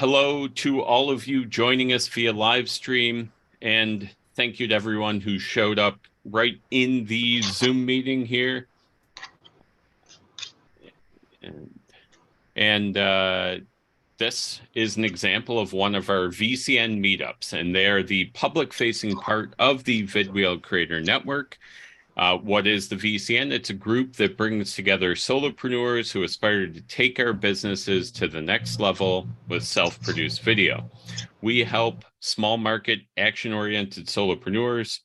Hello to all of you joining us via live stream, and thank you to everyone who showed up right in the Zoom meeting here. And this is an example of one of our VCN meetups, and they are the public-facing part of the vidwheel Creator Network. What is the VCN? It's a group that brings together solopreneurs who aspire to take our businesses to the next level with self-produced video. We help small market, action-oriented solopreneurs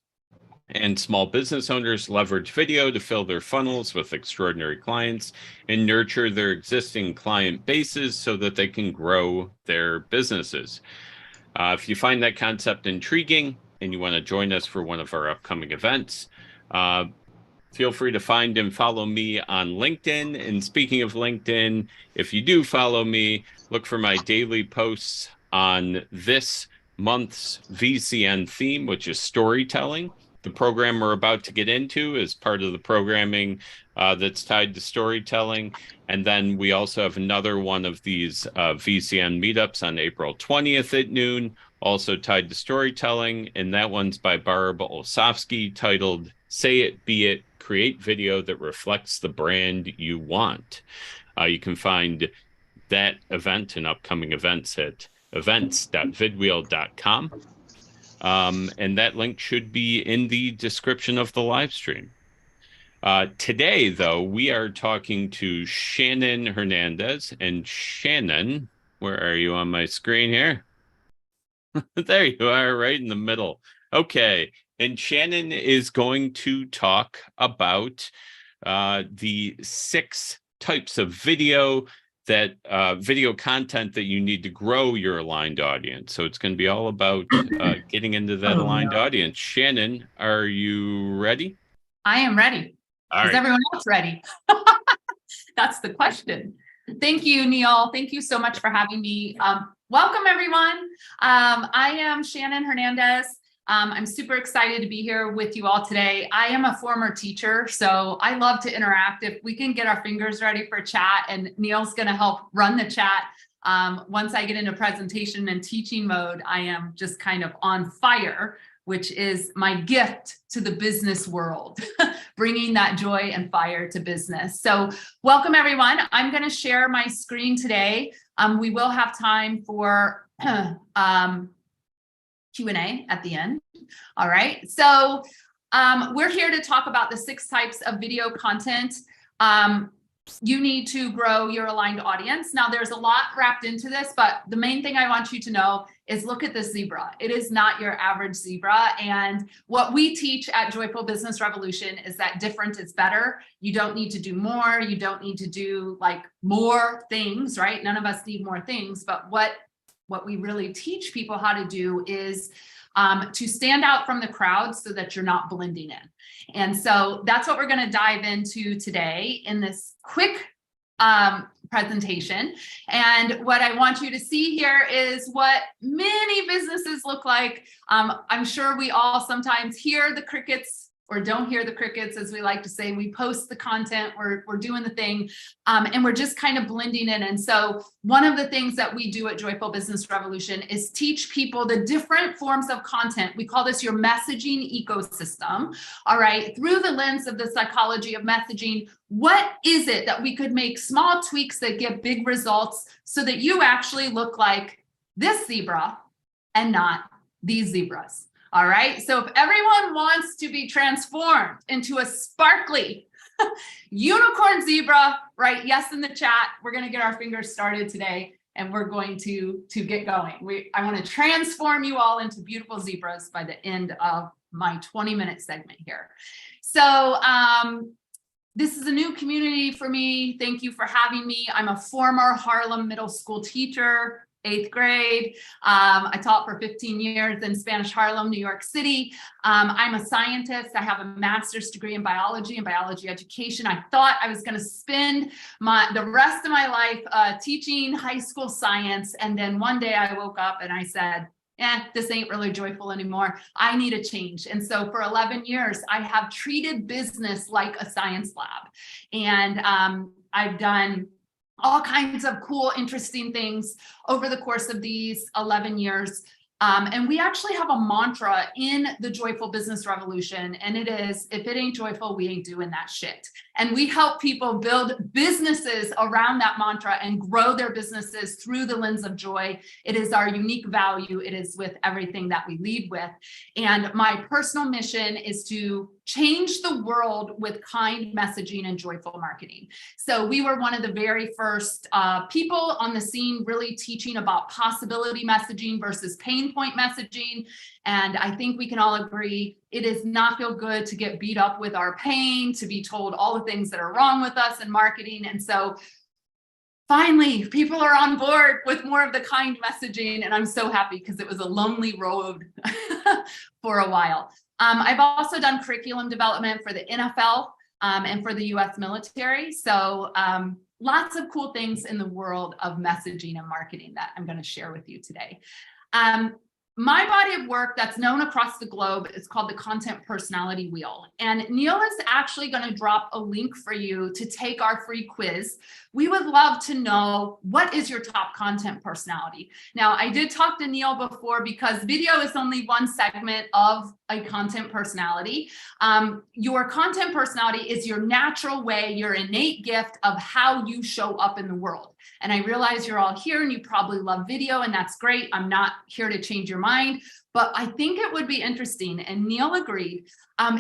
and small business owners leverage video to fill their funnels with extraordinary clients and nurture their existing client bases so that they can grow their businesses. If you find that concept intriguing and you want to join us for one of our upcoming events, feel free to find and follow me on LinkedIn. And speaking of LinkedIn, if you do follow me, look for my daily posts on this month's VCN theme, which is storytelling. The program we're about to get into is part of the programming that's tied to storytelling. And then we also have another one of these VCN meetups on April 20th at noon, also tied to storytelling. And that one's by Barb Olsofsky, titled Say It, Be It, Create Video That Reflects the Brand You Want. You can find that event and upcoming events at events.vidwheel.com. And that link should be in the description of the live stream. Today, though, we are talking to Shannon Hernandez. And Shannon, where are you on my screen here? There you are, right in the middle. Okay. And Shannon is going to talk about the 6 types of video content that you need to grow your aligned audience. So it's going to be all about getting into that aligned audience. Shannon, are you ready? I am ready. All Is right. everyone else ready? That's the question. Thank you, Neil. Thank you so much for having me. Welcome, everyone. I am Shannon Hernandez. I'm super excited to be here with you all today. I am a former teacher, so I love to interact. If we can get our fingers ready for chat, and Neil's going to help run the chat. Once I get into presentation and teaching mode, I am just kind of on fire, which is my gift to the business world, bringing that joy and fire to business. So welcome, everyone. I'm going to share my screen today. We will have time for Q&A at the end. All right. So we're here to talk about the 6 types of video content you need to grow your aligned audience. Now, there's a lot wrapped into this, but the main thing I want you to know is look at this zebra. It is not your average zebra. And what we teach at Joyful Business Revolution is that different is better. You don't need to do more. You don't need to do like more things, right? None of us need more things, but what we really teach people how to do is to stand out from the crowd so that you're not blending in. And so that's what we're going to dive into today in this quick presentation. And what I want you to see here is what many businesses look like. I'm sure we all sometimes hear the crickets or don't hear the crickets, as we like to say. We post the content, we're doing the thing, and we're just kind of blending in. And so one of the things that we do at Joyful Business Revolution is teach people the different forms of content. We call this your messaging ecosystem, all right? Through the lens of the psychology of messaging, what is it that we could make small tweaks that get big results so that you actually look like this zebra and not these zebras? All right, so if everyone wants to be transformed into a sparkly unicorn zebra, right? Yes, in the chat, we're going to get our fingers started today, and we're going to get going. I want to transform you all into beautiful zebras by the end of my 20-minute segment here. So this is a new community for me. Thank you for having me. I'm a former Harlem middle school teacher. 8th grade. I taught for 15 years in Spanish Harlem, New York City. I'm a scientist. I have a master's degree in biology and biology education. I thought I was going to spend the rest of my life teaching high school science. And then one day I woke up and I said, this ain't really joyful anymore. I need a change. And so for 11 years, I have treated business like a science lab. And I've done all kinds of cool, interesting things over the course of these 11 years. And we actually have a mantra in the Joyful Business Revolution, and it is, if it ain't joyful, we ain't doing that shit. And we help people build businesses around that mantra and grow their businesses through the lens of joy. It is our unique value. It is with everything that we lead with. And my personal mission is to change the world with kind messaging and joyful marketing. So we were one of the very first people on the scene really teaching about possibility messaging versus pain point messaging. And I think we can all agree it does not feel good to get beat up with our pain, to be told all the things that are wrong with us in marketing. And so finally, people are on board with more of the kind messaging. And I'm so happy because it was a lonely road for a while. I've also done curriculum development for the NFL and for the US military. So lots of cool things in the world of messaging and marketing that I'm going to share with you today. My body of work that's known across the globe is called the Content Personality Wheel. And Neil is actually going to drop a link for you to take our free quiz. We would love to know, what is your top content personality? Now, I did talk to Neil before because video is only one segment of a content personality. Your content personality is your natural way, your innate gift of how you show up in the world. And I realize you're all here and you probably love video, and that's great. I'm not here to change your mind, but I think it would be interesting, and Neil agreed,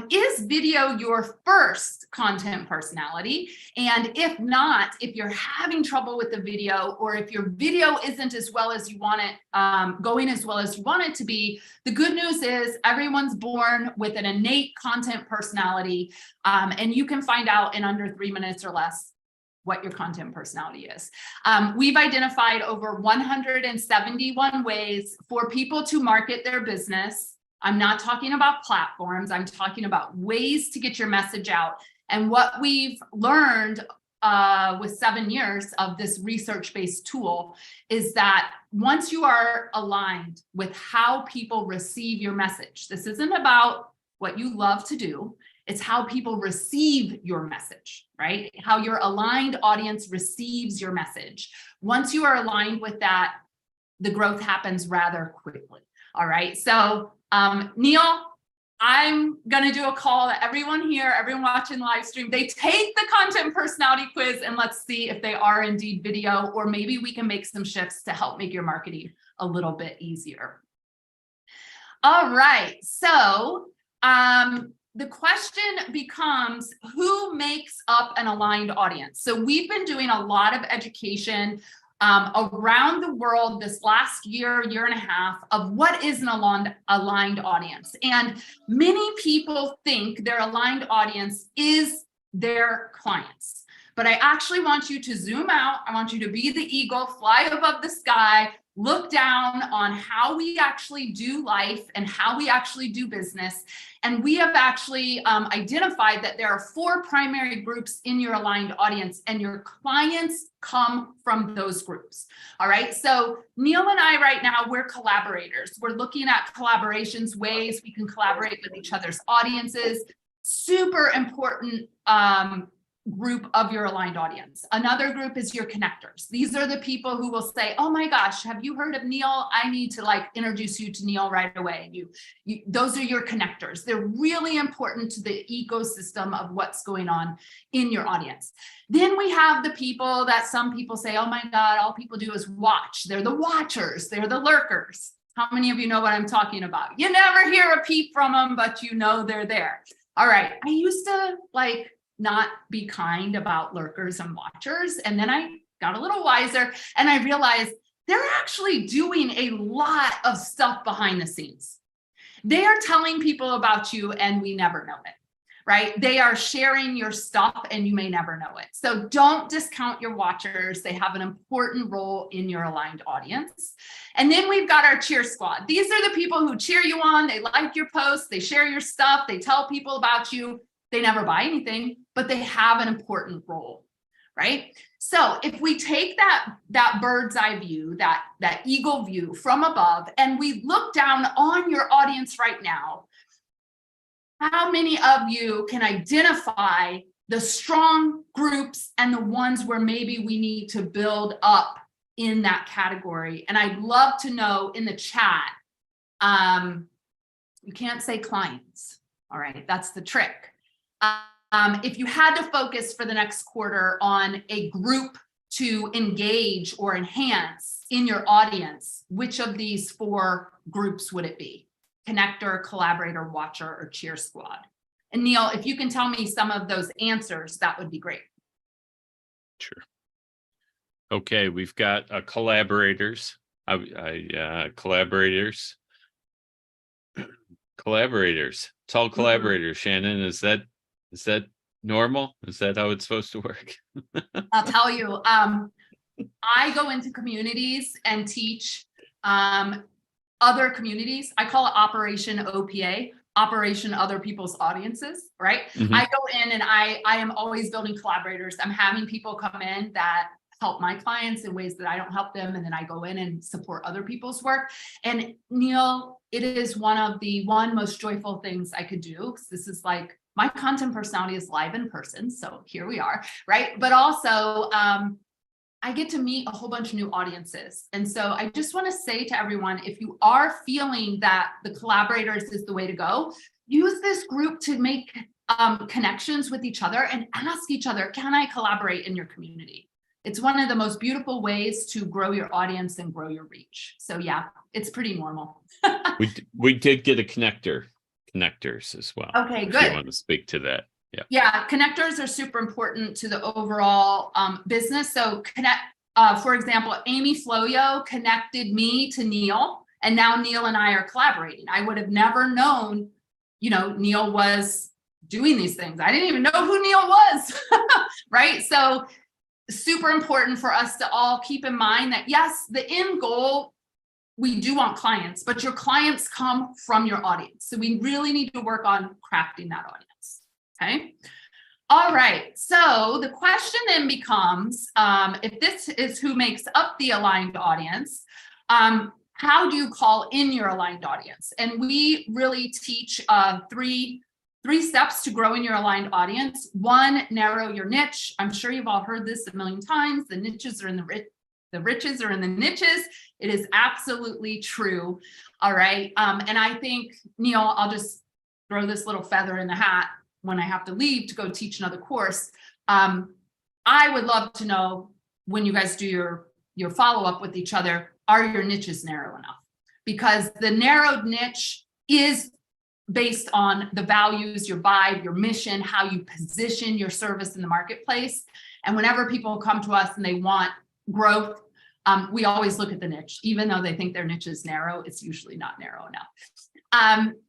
is video your first content personality? And if not, if you're having trouble with the video, or if your video isn't as well as you want it, going as well as you want it to be, the good news is everyone's born with an innate content personality, and you can find out in under 3 minutes or less what your content personality is. We've identified over 171 ways for people to market their business. I'm not talking about platforms. I'm talking about ways to get your message out. And what we've learned with 7 years of this research-based tool is that once you are aligned with how people receive your message, this isn't about what you love to do. It's how people receive your message, right? How your aligned audience receives your message. Once you are aligned with that, the growth happens rather quickly. All right. So, Neil, I'm going to do a call to everyone here, everyone watching live stream. They take the content personality quiz, and let's see if they are indeed video, or maybe we can make some shifts to help make your marketing a little bit easier. All right. So, the question becomes, who makes up an aligned audience? So we've been doing a lot of education around the world this last year and a half of what is an aligned audience. And many people think their aligned audience is their clients. But I actually want you to zoom out. I want you to be the eagle, fly above the sky, look down on how we actually do life and how we actually do business. And we have actually identified that there are 4 primary groups in your aligned audience, and your clients come from those groups. All right. So Neil and I right now, we're collaborators. We're looking at collaborations, ways we can collaborate with each other's audiences. Super important group of your aligned audience. Another group is your connectors. These are the people who will say, oh my gosh, have you heard of Neil? I need to introduce you to Neil right away. Those are your connectors. They're really important to the ecosystem of what's going on in your audience. Then we have the people that some people say, oh my God, all people do is watch. They're the watchers. They're the lurkers. How many of you know what I'm talking about? You never hear a peep from them, but you know they're there. All right. I used to not be kind about lurkers and watchers. And then I got a little wiser and I realized they're actually doing a lot of stuff behind the scenes. They are telling people about you and we never know it, right? They are sharing your stuff and you may never know it. So don't discount your watchers. They have an important role in your aligned audience. And then we've got our cheer squad. These are the people who cheer you on. They like your posts. They share your stuff. They tell people about you. They never buy anything, but they have an important role, right? So if we take that bird's eye view, that eagle view from above, and we look down on your audience right now, how many of you can identify the strong groups and the ones where maybe we need to build up in that category. And I'd love to know in the chat, you can't say clients, all right? That's the trick. If you had to focus for the next quarter on a group to engage or enhance in your audience, which of these 4 groups would it be? Connector, collaborator, watcher, or cheer squad? And Neil, if you can tell me some of those answers, that would be great. Sure. Okay, we've got collaborators. Collaborators. Collaborators. It's all collaborators. Shannon, is that normal? Is that how it's supposed to work? I'll tell you. I go into communities and teach other communities. I call it Operation OPA, Operation Other People's Audiences, right? I go in and I am always building collaborators. I'm having people come in that help my clients in ways that I don't help them. And then I go in and support other people's work. And Neil, it is one of the most joyful things I could do, because this is like, my content personality is live in person. So here we are, right? But also, I get to meet a whole bunch of new audiences. And so I just want to say to everyone, if you are feeling that the collaborators is the way to go, use this group to make connections with each other and ask each other, can I collaborate in your community? It's one of the most beautiful ways to grow your audience and grow your reach. So yeah, it's pretty normal. we did get a connectors as well. Okay, good. If you want to speak to that. Yeah, connectors are super important to the overall business. So for example, Amy Floyo connected me to Neil, and now Neil and I are collaborating. I would have never known, Neil was doing these things. I didn't even know who Neil was, right? So super important for us to all keep in mind that yes, the end goal, we do want clients, but your clients come from your audience. So we really need to work on crafting that audience. Okay. All right. So the question then becomes, if this is who makes up the aligned audience, how do you call in your aligned audience? And we really teach three steps to growing your aligned audience. 1, narrow your niche. I'm sure you've all heard this a million times. The niches are in the riches are in the niches. It is absolutely true. All right. And I think, Neil, I'll just throw this little feather in the hat when I have to leave to go teach another course. I would love to know, when you guys do your follow-up with each other, are your niches narrow enough? Because the narrowed niche is based on the values, your vibe, your mission, how you position your service in the marketplace. And whenever people come to us and they want growth, we always look at the niche. Even though they think their niche is narrow, it's usually not narrow enough.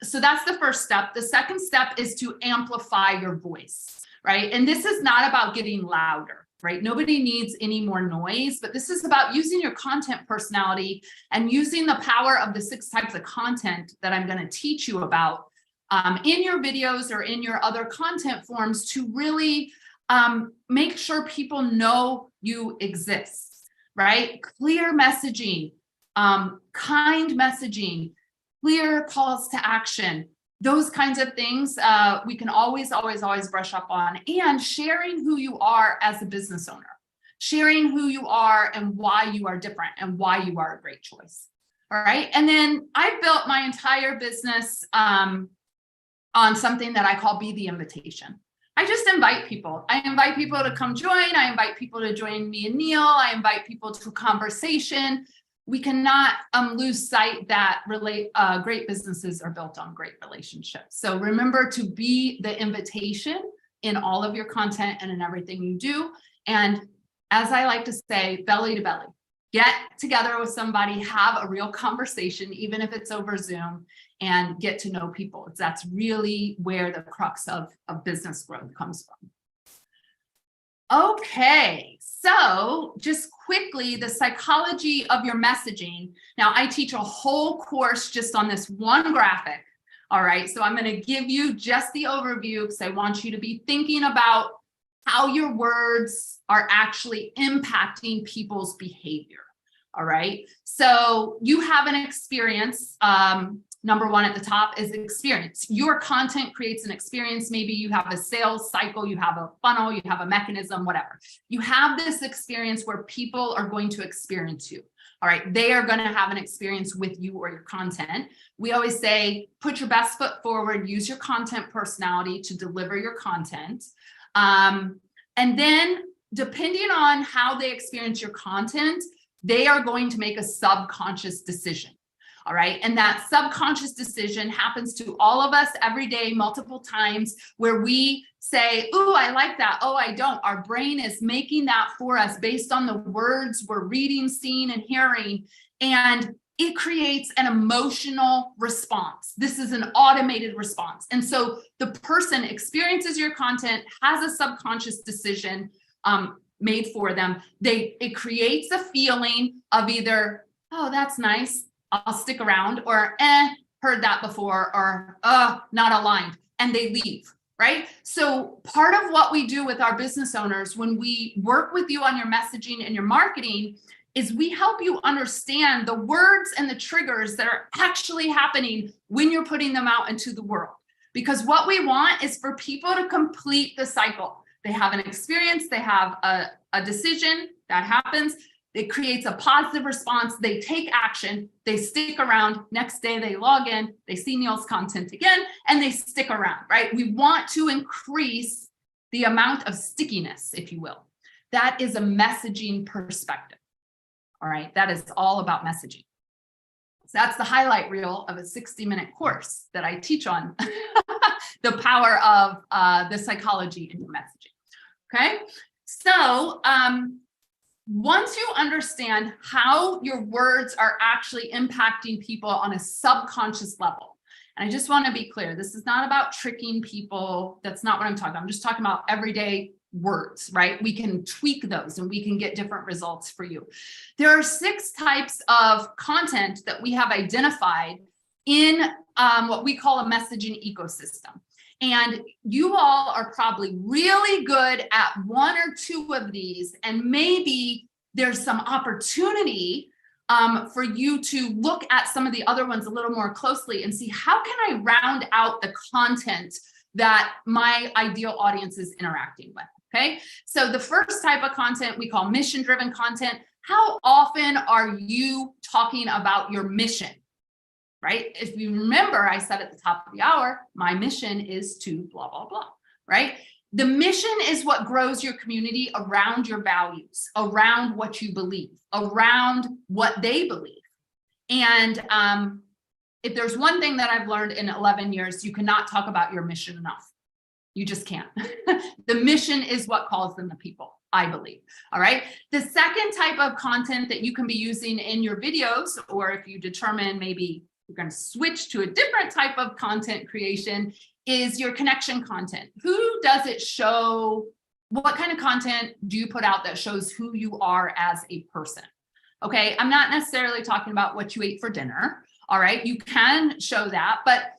So that's the first step. The second step is to amplify your voice, right? And this is not about getting louder, right? Nobody needs any more noise, but this is about using your content personality and using the power of the 6 types of content that I'm going to teach you about in your videos or in your other content forms to really make sure people know you exist. Right? Clear messaging, kind messaging, clear calls to action, those kinds of things we can always brush up on, and sharing who you are as a business owner, sharing who you are and why you are different and why you are a great choice. All right. And then I built my entire business on something that I call Be the Invitation. I just invite people. I invite people to come join. I invite people to join me and Neil. I invite people to a conversation. We cannot lose sight that great businesses are built on great relationships. So remember to be the invitation in all of your content and in everything you do. And as I like to say, belly to belly. Get together with somebody, have a real conversation, even if it's over Zoom, and get to know people. That's really where the crux of business growth comes from. Okay, so just quickly, the psychology of your messaging. Now, I teach a whole course just on this one graphic. All right, so I'm going to give you just the overview because I want you to be thinking about how your words are actually impacting people's behavior. All right. So you have an experience Number one at the top is experience. Your content creates an experience. Maybe you have a sales cycle, you have a funnel, you have a mechanism, whatever. You have this experience where people are going to experience you. All right, they are going to have an experience with you or your content. We always say, put your best foot forward, use your content personality to deliver your content. And then depending on how they experience your content, they are going to make a subconscious decision. All right. And that subconscious decision happens to all of us every day, multiple times, where we say, "Ooh, I like that. Oh, I don't." Our brain is making that for us based on the words we're reading, seeing, and hearing. And it creates an emotional response. This is an automated response. And so the person experiences your content, has a subconscious decision made for them. It creates a feeling of either, "Oh, that's nice, I'll stick around," or heard that before, or not aligned, and they leave, right? So part of what we do with our business owners when we work with you on your messaging and your marketing is we help you understand the words and the triggers that are actually happening when you're putting them out into the world. Because what we want is for people to complete the cycle. They have an experience, they have a decision that happens. It creates a positive response. They take action. They stick around. Next day, they log in. They see Neil's content again, and they stick around, right? We want to increase the amount of stickiness, if you will. That is a messaging perspective. All right. That is all about messaging. So that's the highlight reel of a 60-minute course that I teach on the power of the psychology in your messaging. Okay. So, once you understand how your words are actually impacting people on a subconscious level, and I just want to be clear, this is not about tricking people. That's not what I'm talking about. I'm just talking about everyday words, right? We can tweak those and we can get different results for you. There are 6 types of content that we have identified in what we call a messaging ecosystem. And you all are probably really good at 1 or 2 of these, and maybe there's some opportunity for you to look at some of the other ones a little more closely and see, how can I round out the content that my ideal audience is interacting with? Okay, so the first type of content we call mission-driven content. How often are you talking about your mission? Right? If you remember, I said at the top of the hour, my mission is to blah, blah, blah, right? The mission is what grows your community around your values, around what you believe, around what they believe. And if there's one thing that I've learned in 11 years, you cannot talk about your mission enough. You just can't. The mission is what calls them the people, I believe. All right. The second type of content that you can be using in your videos, or if you determine maybe you're going to switch to a different type of content creation, is your connection content. Who does it show? What kind of content do you put out that shows who you are as a person? Okay, I'm not necessarily talking about what you ate for dinner. All right, you can show that, but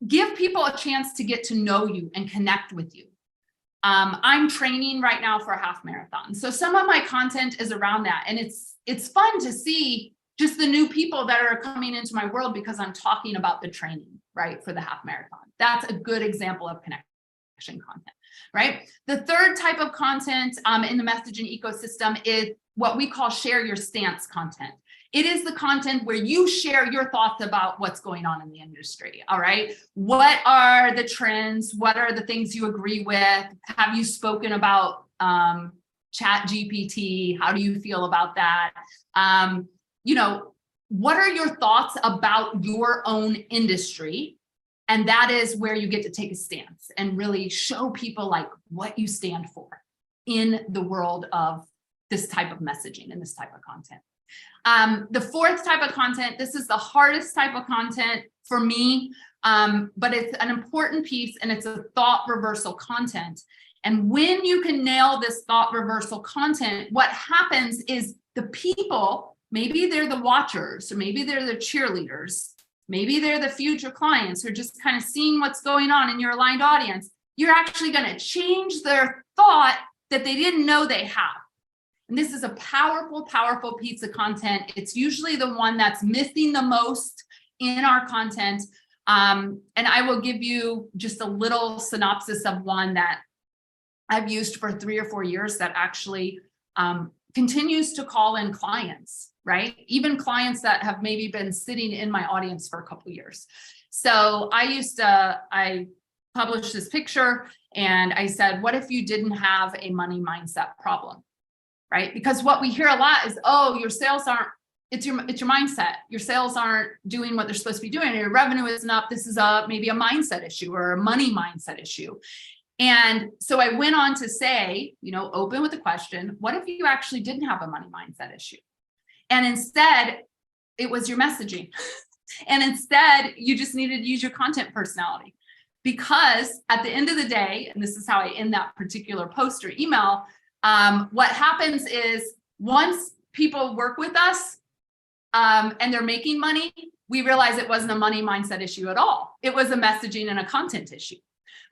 give people a chance to get to know you and connect with you. I'm training right now for a half marathon, so some of my content is around that, and it's fun to see just the new people that are coming into my world because I'm talking about the training, right, for the half marathon. That's a good example of connection content, right? The third type of content in the messaging ecosystem is what we call share your stance content. It is the content where you share your thoughts about what's going on in the industry, all right? What are the trends? What are the things you agree with? Have you spoken about Chat GPT? How do you feel about that? What are your thoughts about your own industry? And that is where you get to take a stance and really show people like what you stand for in the world of this type of messaging and this type of content. The fourth type of content, this is the hardest type of content for me, but it's an important piece, and it's a thought reversal content. And when you can nail this thought reversal content, what happens is the people, maybe they're the watchers, or maybe they're the cheerleaders, maybe they're the future clients who are just kind of seeing what's going on in your aligned audience. You're actually going to change their thought that they didn't know they have. And this is a powerful, powerful piece of content. It's usually the one that's missing the most in our content. And I will give you just a little synopsis of one that I've used for 3 or 4 years that actually continues to call in clients, right? Even clients that have maybe been sitting in my audience for a couple of years. So I published this picture and I said, what if you didn't have a money mindset problem, right? Because what we hear a lot is, oh, your sales aren't, it's your mindset. Your sales aren't doing what they're supposed to be doing. Your revenue isn't up. This is maybe a mindset issue or a money mindset issue. And so I went on to say, open with the question, what if you actually didn't have a money mindset issue? And instead, it was your messaging. And instead, you just needed to use your content personality. Because at the end of the day, and this is how I end that particular post or email, what happens is once people work with us and they're making money, we realize it wasn't a money mindset issue at all. It was a messaging and a content issue.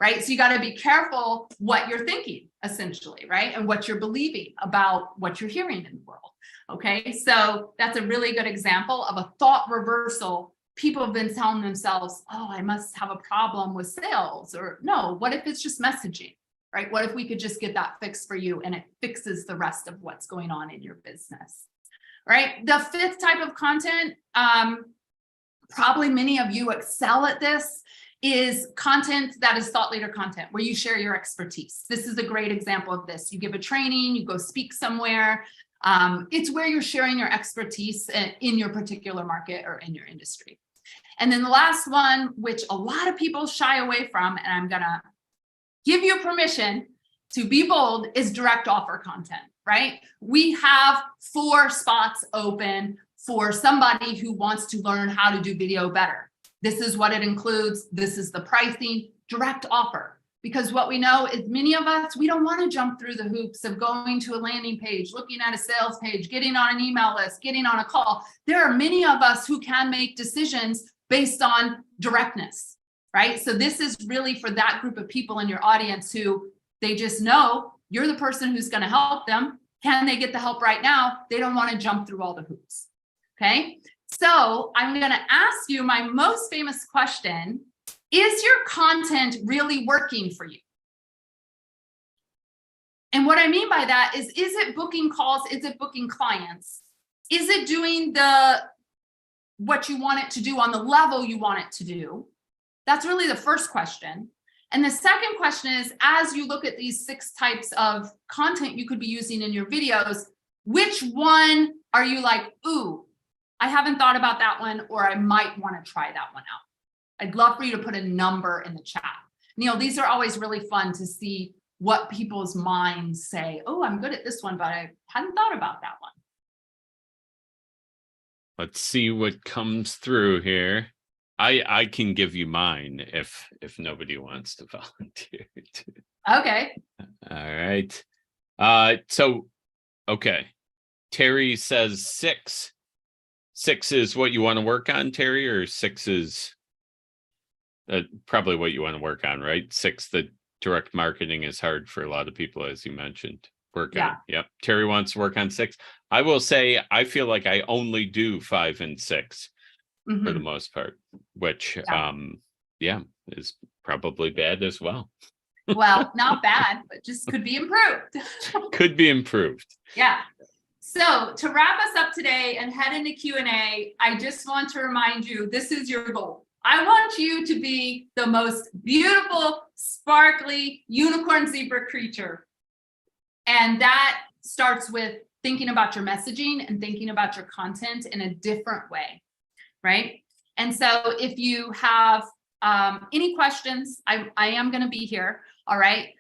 Right? So you got to be careful what you're thinking, essentially, right? And what you're believing about what you're hearing in the world. Okay. So that's a really good example of a thought reversal. People have been telling themselves, oh, I must have a problem with sales, or no, what if it's just messaging, right? What if we could just get that fixed for you and it fixes the rest of what's going on in your business, right? The 5th type of content, probably many of you excel at this, is content that is thought leader content where you share your expertise. This is a great example of this. You give a training, you go speak somewhere. It's where you're sharing your expertise in your particular market or in your industry. And then the last one, which a lot of people shy away from, and I'm gonna give you permission to be bold, is direct offer content, right? We have 4 spots open for somebody who wants to learn how to do video better. This is what it includes. This is the pricing, direct offer. Because what we know is many of us, we don't want to jump through the hoops of going to a landing page, looking at a sales page, getting on an email list, getting on a call. There are many of us who can make decisions based on directness, right? So this is really for that group of people in your audience who they just know you're the person who's going to help them. Can they get the help right now? They don't want to jump through all the hoops, okay? So I'm going to ask you my most famous question. Is your content really working for you? And what I mean by that is it booking calls? Is it booking clients? Is it doing what you want it to do on the level you want it to do? That's really the first question. And the second question is, as you look at these 6 types of content you could be using in your videos, which one are you like, ooh, I haven't thought about that one, or I might want to try that one out? I'd love for you to put a number in the chat. Neil, these are always really fun to see what people's minds say. Oh, I'm good at this one, but I hadn't thought about that one. Let's see what comes through here. I can give you mine if nobody wants to volunteer. Okay. All right. Okay. Terry says 6. 6 is what you want to work on, Terry, or 6 is probably what you want to work on, right? 6, the direct marketing is hard for a lot of people, as you mentioned. Work on. Yep. Terry wants to work on 6. I will say, I feel like I only do 5 and 6 for the most part, which, is probably bad as well. Well, not bad, but just could be improved. Could be improved. Yeah. So to wrap us up today and head into Q&A, I just want to remind you, this is your goal. I want you to be the most beautiful, sparkly unicorn zebra creature. And that starts with thinking about your messaging and thinking about your content in a different way, right? And so if you have any questions, I am going to be here, all right?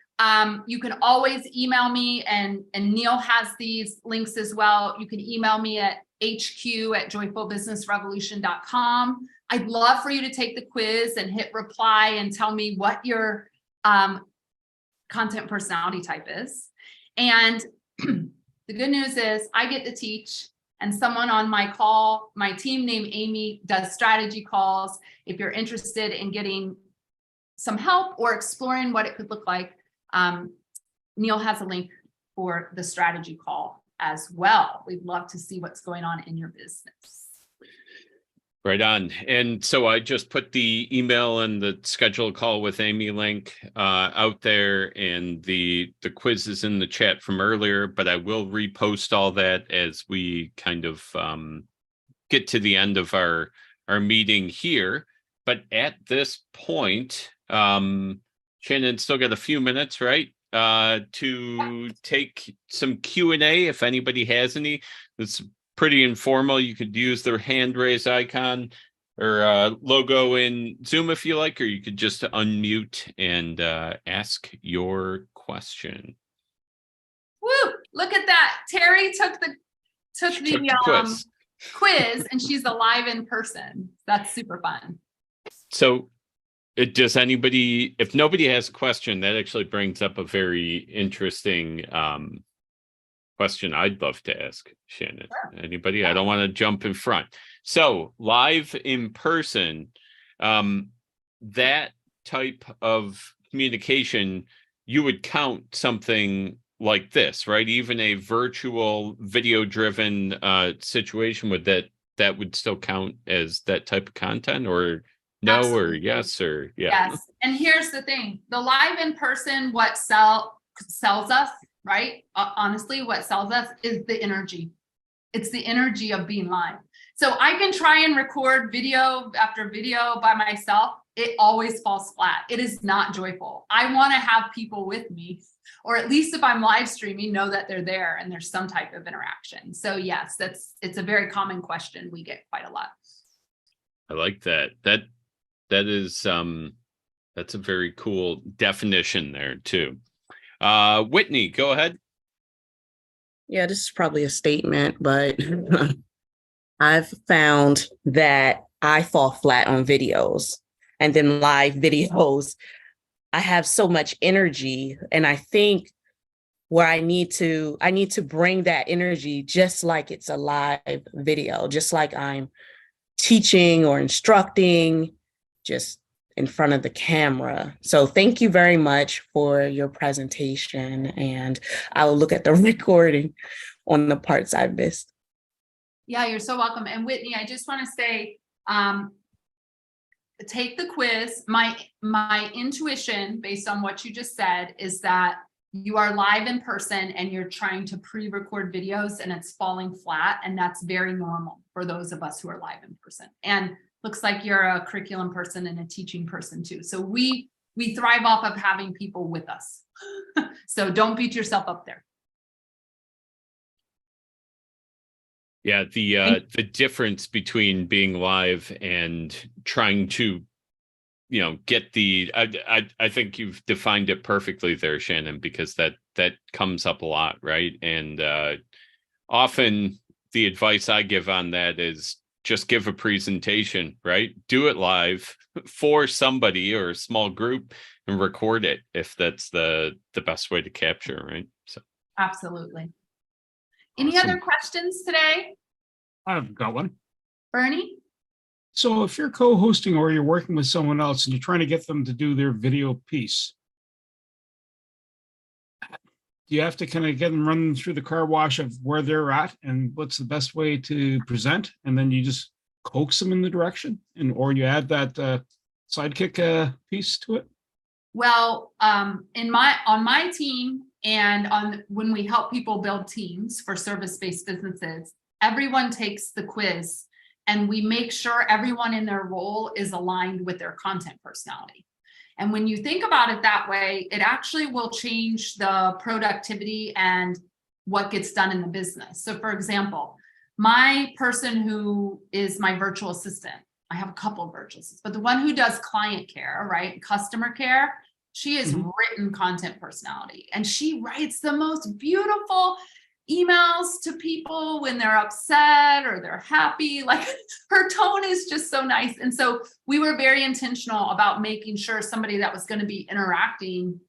You can always email me, and Neil has these links as well. You can email me at hq@joyfulbusinessrevolution.com. I'd love for you to take the quiz and hit reply and tell me what your content personality type is. And the good news is I get to teach, and someone on my call, my team named Amy, does strategy calls. If you're interested in getting some help or exploring what it could look like, Neil has a link for the strategy call as well. We'd love to see what's going on in your business. Right on. And so I just put the email and the schedule call with Amy link out there, and the quiz is in the chat from earlier, but I will repost all that as we kind of get to the end of our meeting here. But at this point, Shannon, still got a few minutes, right? To take some Q&A if anybody has any. It's pretty informal. You could use their hand raise icon or logo in Zoom if you like, or you could just unmute and ask your question. Woo! Look at that. Terry took the quiz, and she's alive in person. That's super fun. So does anybody, if nobody has a question, that actually brings up a very interesting question I'd love to ask Shannon. Sure. Anybody? I don't want to jump in front. So live in person, that type of communication, you would count something like this, right? Even a virtual video driven situation, would that would still count as that type of content, or no? Absolutely. Or yes, or yeah? Yes. And here's the thing, the live in person, what sells us, right? Honestly, what sells us is the energy. It's the energy of being live. So I can try and record video after video by myself. It always falls flat. It is not joyful. I want to have people with me, or at least if I'm live streaming, know that they're there and there's some type of interaction. So yes, it's a very common question. We get quite a lot. I like that. That is that's a very cool definition there too. Whitney, go ahead. Yeah, this is probably a statement, but I've found that I fall flat on videos, and then live videos, I have so much energy, and I think where I need to bring that energy just like it's a live video, just like I'm teaching or instructing, just in front of the camera. So thank you very much for your presentation, and I will look at the recording on the parts I've missed. Yeah, you're so welcome. And Whitney, I just want to say, take the quiz. My intuition, based on what you just said, is that you are live in person and you're trying to pre-record videos and it's falling flat. And that's very normal for those of us who are live in person. And looks like you're a curriculum person and a teaching person too. So we thrive off of having people with us. So don't beat yourself up there. Yeah, the difference between being live and trying to, get the, I think you've defined it perfectly there, Shannon, because that comes up a lot, right? And often the advice I give on that is just give a presentation, right? Do it live for somebody or a small group and record it if that's the best way to capture, right? So absolutely. Any other questions today? I've got one. Bernie? So if you're co-hosting or you're working with someone else and you're trying to get them to do their video piece, do you have to kind of get them running through the car wash of where they're at and what's the best way to present? And then you just coax them in the direction, or you add that sidekick piece to it? Well, on my team and when we help people build teams for service-based businesses, everyone takes the quiz and we make sure everyone in their role is aligned with their content personality. And when you think about it that way, it actually will change the productivity and what gets done in the business. So for example, my person who is my virtual assistant, I have a couple of virtual assistants, but the one who does client care, right, customer care, she is written content personality, and she writes the most beautiful emails to people when they're upset or they're happy. Like her tone is just so nice. And so we were very intentional about making sure somebody that was going to be interacting,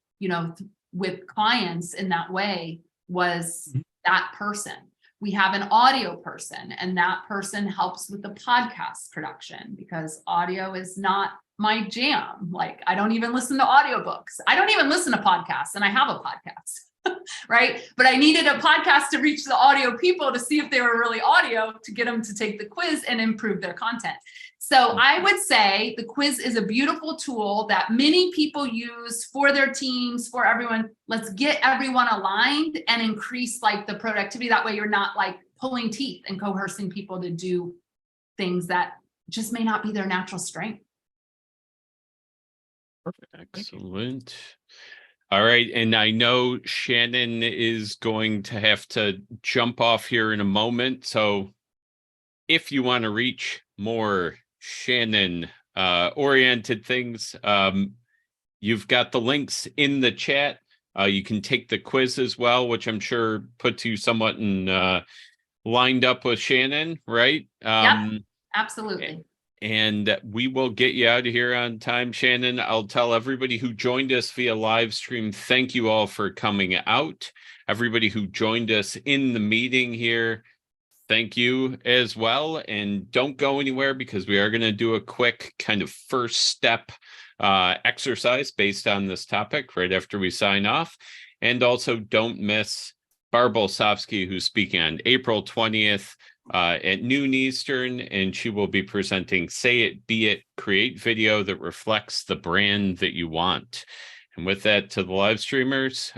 with clients in that way was that person. We have an audio person, and that person helps with the podcast production because audio is not my jam. Like I don't even listen to audiobooks. I don't even listen to podcasts, and I have a podcast. right? But I needed a podcast to reach the audio people to see if they were really audio to get them to take the quiz and improve their content. So I would say the quiz is a beautiful tool that many people use for their teams, for everyone. Let's get everyone aligned and increase like the productivity. That way you're not like pulling teeth and coercing people to do things that just may not be their natural strength. Excellent. All right. And I know Shannon is going to have to jump off here in a moment. So if you want to reach more Shannon oriented things, you've got the links in the chat. You can take the quiz as well, which I'm sure puts you somewhat in lined up with Shannon, right? Yep, absolutely. And we will get you out of here on time, Shannon. I'll tell everybody who joined us via live stream, thank you all for coming out. Everybody who joined us in the meeting here, thank you as well. And don't go anywhere because we are going to do a quick kind of first step exercise based on this topic right after we sign off. And also don't miss Barb Olsovsky, who's speaking on April 20th. At noon Eastern, and she will be presenting Say It, Be It, Create Video that reflects the brand that you want. And with that, to the live streamers,